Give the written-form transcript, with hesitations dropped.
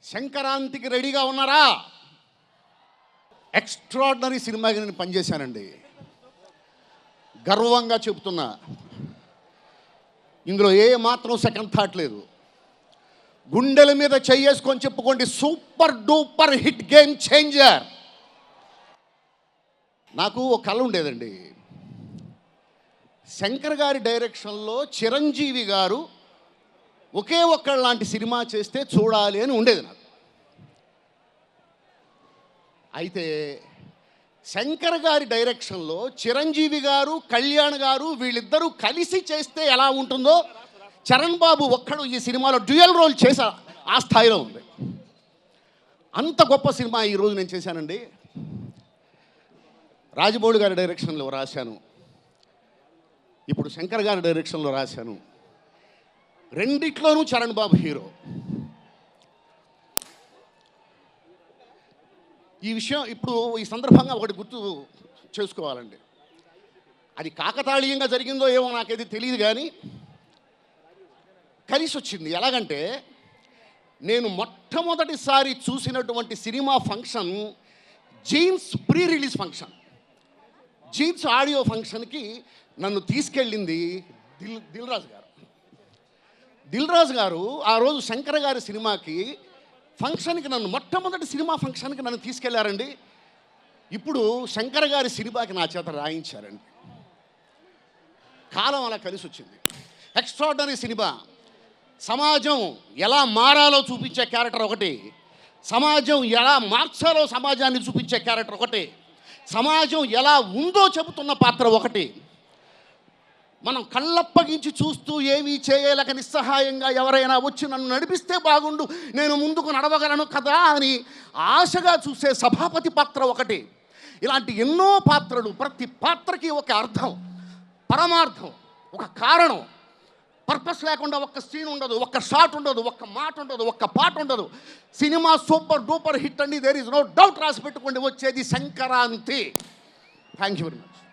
సంక్రాంతికి రెడీగా ఉన్నారా? ఎక్స్ట్రాడినరీ సినిమాకి నేను పనిచేశానండి. గర్వంగా చెబుతున్నా. ఇందులో ఏ మాత్రం సెకండ్ థాట్ లేదు. గుండెల మీద చెయ్యేసుకొని చెప్పుకోండి, super duper hit game changer. నాకు ఒక కళ ఉండేదండి. శంకర్ గారి డైరెక్షన్లో చిరంజీవి గారు ఒకే ఒక్కళ్ళలాంటి సినిమా చేస్తే చూడాలి అని ఉండేది నాకు. అయితే శంకర్ గారి డైరెక్షన్లో చిరంజీవి గారు, కళ్యాణ్ గారు వీళ్ళిద్దరూ కలిసి చేస్తే ఎలా ఉంటుందో చరణ్ బాబు ఒక్కడు ఈ సినిమాలో డ్యూయల్ రోల్ చేసా ఆ స్థాయిలో ఉంది. అంత గొప్ప సినిమా ఈరోజు నేను చేశానండి. రాజమౌళి గారి డైరెక్షన్లో రాశాను, ఇప్పుడు శంకర్ గారి డైరెక్షన్లో రాశాను. రెండిట్లోనూ చరణ్ బాబు హీరో. ఈ విషయం ఇప్పుడు ఈ సందర్భంగా ఒకటి గుర్తు చేసుకోవాలండి. అది కాకతాళీయంగా జరిగిందో ఏమో నాకైతే తెలియదు, కానీ కలిసి వచ్చింది. ఎలాగంటే నేను మొట్టమొదటిసారి చూసినటువంటి cinema function jeans pre release function. Jeans audio ఫంక్షన్కి నన్ను తీసుకెళ్ళింది దిల్ రాజు గారు. ఆ రోజు శంకర్ గారి సినిమాకి ఫంక్షన్కి నన్ను మొట్టమొదటి సినిమా ఫంక్షన్కి నన్ను తీసుకెళ్లారండి. ఇప్పుడు శంకర్ గారి సినిమాకి నా చేత రాయించారండి. కాలం అలా కలిసి వచ్చింది. Extraordinary cinema. సమాజం ఎలా మారాలో చూపించే క్యారెక్టర్ ఒకటి, సమాజం ఎలా మార్చాలో సమాజాన్ని చూపించే క్యారెక్టర్ ఒకటి, సమాజం ఎలా ఉందో చెబుతున్న పాత్ర ఒకటి. మనం కళ్ళప్పగించి చూస్తూ ఏమీ చేయలేక నిస్సహాయంగా ఎవరైనా వచ్చి నన్ను నడిపిస్తే బాగుండు, నేను ముందుకు నడవగలను కదా అని ఆశగా చూసే సభాపతి పాత్ర ఒకటి. ఇలాంటి ఎన్నో పాత్రలు, ప్రతి పాత్రకి ఒక అర్థం, పరమార్థం, ఒక కారణం. పర్పస్ లేకుండా ఒక్క సీన్ ఉండదు, ఒక్క షాట్ ఉండదు, ఒక్క మాట ఉండదు, ఒక్క పాట ఉండదు. సినిమా సూపర్ డూపర్ హిట్ అండి, దేర్ ఈజ్ నో డౌట్. రాసి పెట్టుకోండి, వచ్చేది Sankranti. Thank you very much.